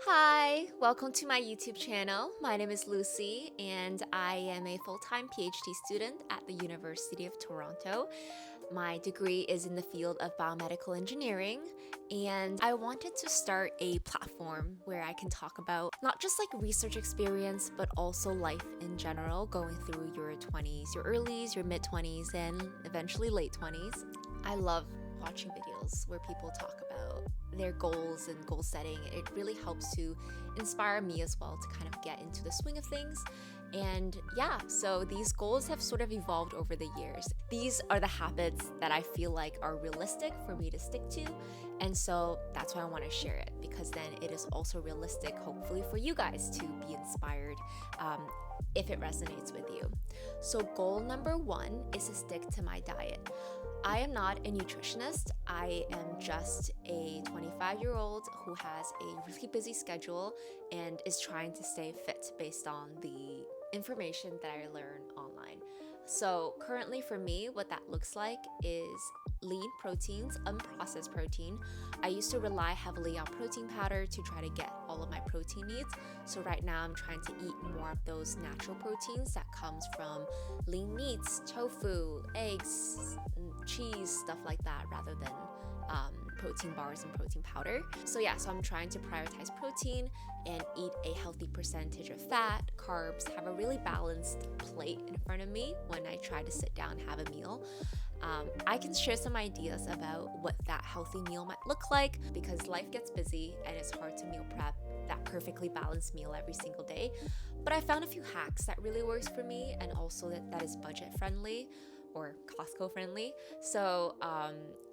Hi, welcome to my YouTube channel. My name is Lucy, and I am a full-time PhD student at the University of Toronto. My degree is in the field of biomedical engineering, and I wanted to start a platform where I can talk about not just like research experience, but also life in general, going through your 20s, your earlies, your mid-20s, and eventually late 20s. I love watching videos where people talk about their goals and goal setting. It really helps to inspire me as well to kind of get into the swing of things. And yeah, so these goals have sort of evolved over the years. These are the habits that I feel like are realistic for me to stick to. And so that's why I want to share it, because then it is also realistic, hopefully, for you guys to be inspired if it resonates with you. So, goal number one is to stick to my diet. I am not a nutritionist. I am just a 25-year-old who has a really busy schedule and is trying to stay fit based on the information that I learn online. So, currently for me, what that looks like is lean proteins, unprocessed protein. I used to rely heavily on protein powder to try to get all of my protein needs. So right now I'm trying to eat more of those natural proteins that comes from lean meats, tofu, eggs, cheese, stuff like that, rather than protein bars and protein powder. So I'm trying to prioritize protein and eat a healthy percentage of fat, carbs, have a really balanced plate in front of me when I try to sit down and have a meal. I can share some ideas about what that healthy meal might look like, because life gets busy and it's hard to meal prep that perfectly balanced meal every single day. But I found a few hacks that really works for me, and also that is budget friendly or Costco friendly. So,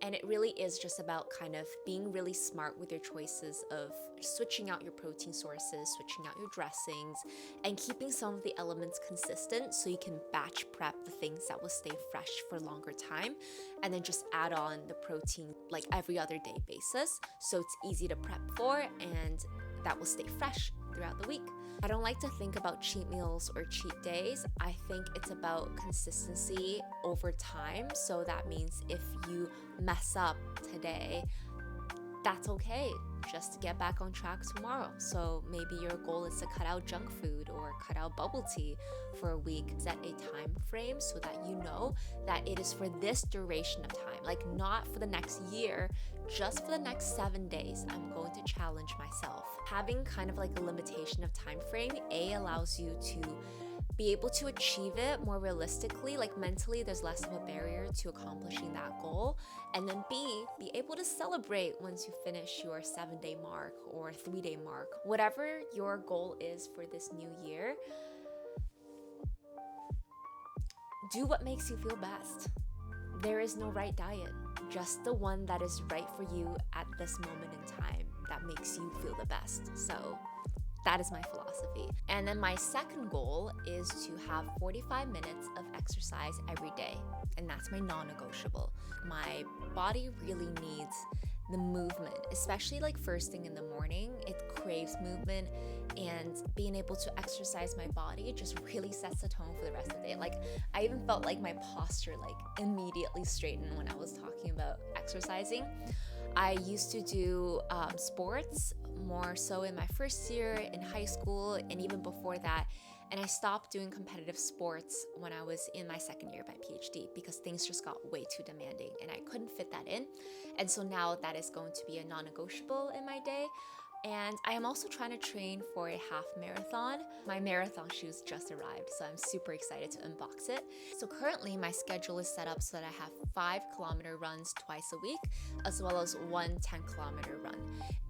and it really is just about kind of being really smart with your choices of switching out your protein sources, switching out your dressings, and keeping some of the elements consistent so you can batch prep the things that will stay fresh for a longer time, and then just add on the protein like every other day basis so it's easy to prep for and that will stay fresh throughout the week. I don't like to think about cheat meals or cheat days. I think it's about consistency over time. So that means if you mess up today, that's okay, just to get back on track tomorrow. So maybe your goal is to cut out junk food or cut out bubble tea for a week. Set a time frame so that you know that it is for this duration of time, like not for the next year, just for the next 7 days. I'm going to challenge myself. Having kind of like a limitation of time frame, allows you to be able to achieve it more realistically, like mentally there's less of a barrier to accomplishing that goal. And then B, be able to celebrate once you finish your 7-day mark or 3-day mark. Whatever your goal is for this new year, do what makes you feel best. There is no right diet, just the one that is right for you at this moment in time that makes you feel the best. So that is my philosophy. And then my second goal is to have 45 minutes of exercise every day. And that's my non-negotiable. My body really needs the movement, especially like first thing in the morning. It craves movement, and being able to exercise my body just really sets the tone for the rest of the day. Like I even felt like my posture like immediately straightened when I was talking about exercising. I used to do sports more so in my first year in high school and even before that. And I stopped doing competitive sports when I was in my second year of my PhD because things just got way too demanding and I couldn't fit that in. And so now that is going to be a non-negotiable in my day. And I am also trying to train for a half marathon. My marathon shoes just arrived, so I'm super excited to unbox it. So currently my schedule is set up so that I have 5-kilometer runs twice a week, as well as one 10-kilometer run.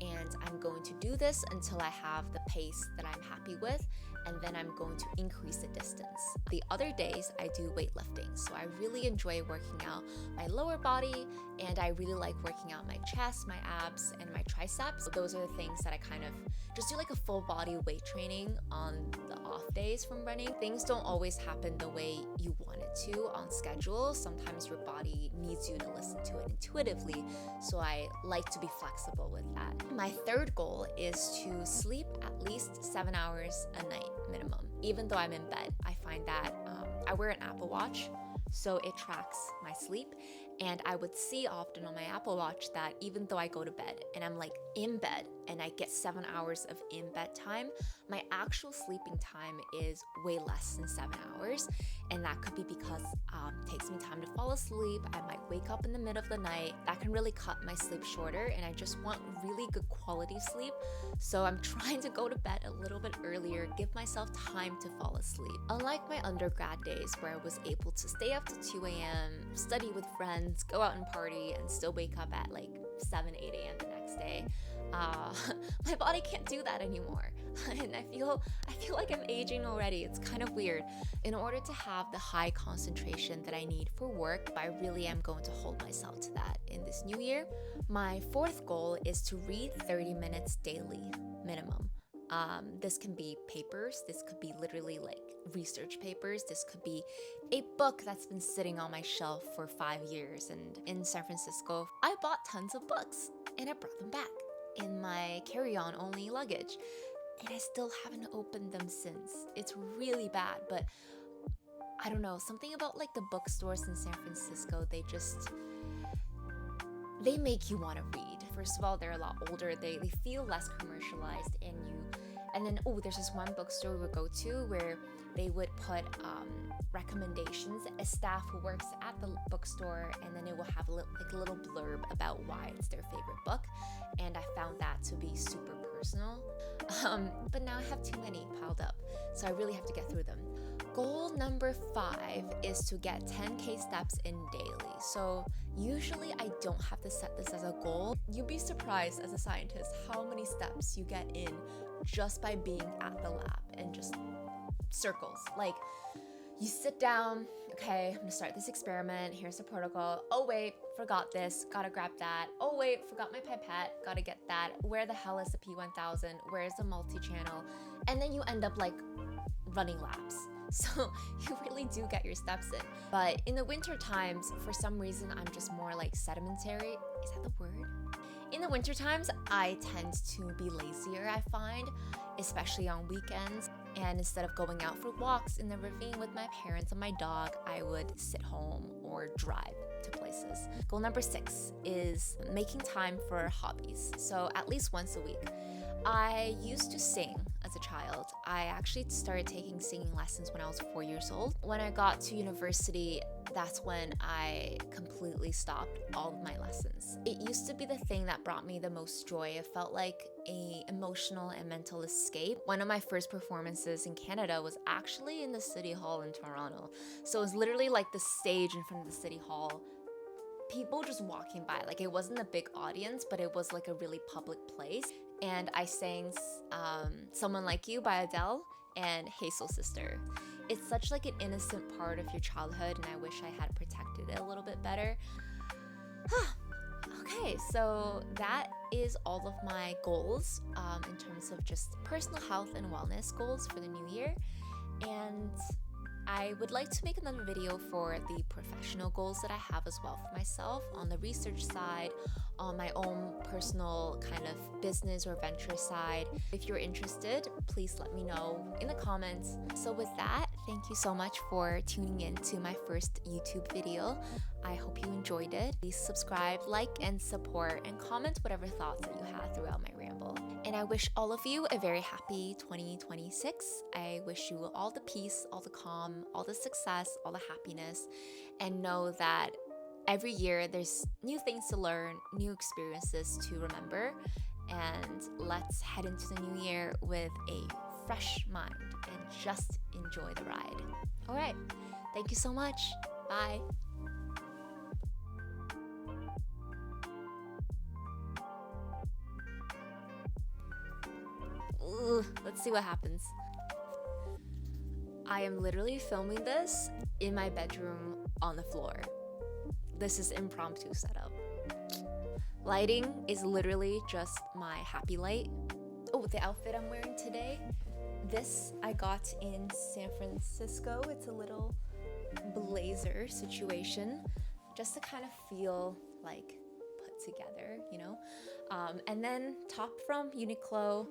And I'm going to do this until I have the pace that I'm happy with, and then I'm going to increase the distance. The other days I do weightlifting, so I really enjoy working out my lower body, and I really like working out my chest, my abs, and my triceps. So those are the things that I kind of just do like a full body weight training on the off days from running. Things don't always happen the way you want it to on schedule. Sometimes your body needs you to listen to it intuitively. So I like to be flexible with that. My third goal is to sleep at least 7 hours a night minimum. Even though I'm in bed, I find that I wear an Apple Watch, so it tracks my sleep. And I would see often on my Apple Watch that even though I go to bed and I'm like in bed, and I get 7 hours of in bed time, my actual sleeping time is way less than 7 hours. And that could be because it takes me time to fall asleep. I might wake up in the middle of the night. That can really cut my sleep shorter, and I just want really good quality sleep. So I'm trying to go to bed a little bit earlier, give myself time to fall asleep. Unlike my undergrad days where I was able to stay up to 2 a.m., study with friends, go out and party, and still wake up at like 7, 8 a.m. the next day. My body can't do that anymore. And I feel like I'm aging already. It's kind of weird. In order to have the high concentration that I need for work, I really am going to hold myself to that in this new year. My fourth goal is to read 30 minutes daily, minimum. This can be papers, this could be literally like research papers, this could be a book that's been sitting on my shelf for 5 years. And in San Francisco, I bought tons of books and I brought them back in my carry-on only luggage. And I still haven't opened them since. It's really bad, but I don't know, something about like the bookstores in San Francisco, they make you want to read. First of all, they're a lot older, they feel less commercialized, and then there's this one bookstore we would go to where they would put recommendations. A staff who works at the bookstore, and then it will have a little blurb about why it's their favorite book, and I found that to be super personal. But now I have too many piled up, so I really have to get through them. Goal number 5 is to get 10K steps in daily. So usually I don't have to set this as a goal. You'd be surprised as a scientist how many steps you get in just by being at the lab and just circles. Like, you sit down, okay, I'm gonna start this experiment, here's the protocol. Oh wait, forgot this, gotta grab that. Oh wait, forgot my pipette, gotta get that. Where the hell is the P1000? Where's the multi-channel? And then you end up like running laps. So you really do get your steps in. But in the winter times, for some reason, I'm just more like sedimentary. Is that the word? In the winter times, I tend to be lazier, I find, especially on weekends. And instead of going out for walks in the ravine with my parents and my dog, I would sit home or drive to places. Goal number 6 is making time for hobbies. So at least once a week. I used to sing as a child. I actually started taking singing lessons when I was 4 years old. When I got to university, that's when I completely stopped all of my lessons. It used to be the thing that brought me the most joy. It felt like an emotional and mental escape. One of my first performances in Canada was actually in the City Hall in Toronto. So it was literally like the stage in front of the City Hall. People just walking by. Like, it wasn't a big audience, but it was like a really public place. And I sang Someone Like You by Adele and Hey Soul Sister. It's such like an innocent part of your childhood, and I wish I had protected it a little bit better. Okay, so that is all of my goals in terms of just personal health and wellness goals for the new year. And I would like to make another video for the professional goals that I have as well for myself on the research side, on my own personal kind of business or venture side. If you're interested, please let me know in the comments. So with that, thank you so much for tuning in to my first YouTube video. I hope you enjoyed it. Please subscribe, like, and support, and comment whatever thoughts that you had throughout my ramble. And I wish all of you a very happy 2026. I wish you all the peace, all the calm, all the success, all the happiness, and know that every year there's new things to learn, new experiences to remember, and let's head into the new year with a fresh mind and just enjoy the ride. All right, thank you so much. Bye. Let's see what happens. I am literally filming this in my bedroom on the floor. This is impromptu setup. Lighting is literally just my happy light. Oh, the outfit I'm wearing today, this I got in San Francisco. It's a little blazer situation, just to kind of feel like put together, you know? And then top from Uniqlo,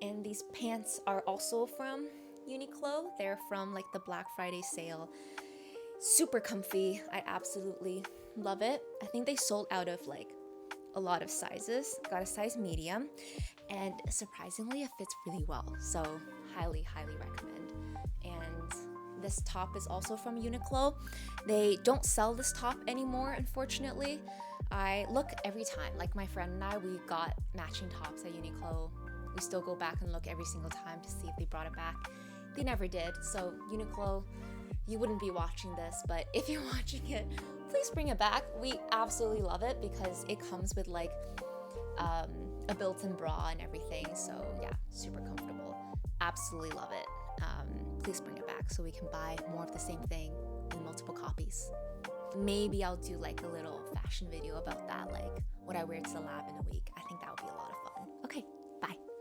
and these pants are also from Uniqlo. They're from like the Black Friday sale. Super comfy. I absolutely love it. I think they sold out of like a lot of sizes. Got a size medium, and surprisingly, it fits really well. So highly, highly recommend. And this top is also from Uniqlo. They don't sell this top anymore, unfortunately. I look every time. Like my friend and I, we got matching tops at Uniqlo. We still go back and look every single time to see if they brought it back. They never did. So Uniqlo, you wouldn't be watching this, but if you're watching it, please bring it back. We absolutely love it because it comes with like a built-in bra and everything. So yeah, super comfortable. Absolutely love it. Please bring it back so we can buy more of the same thing in multiple copies. Maybe I'll do like a little fashion video about that, like what I wear to the lab in a week. I think that would be a lot of fun. Okay, bye.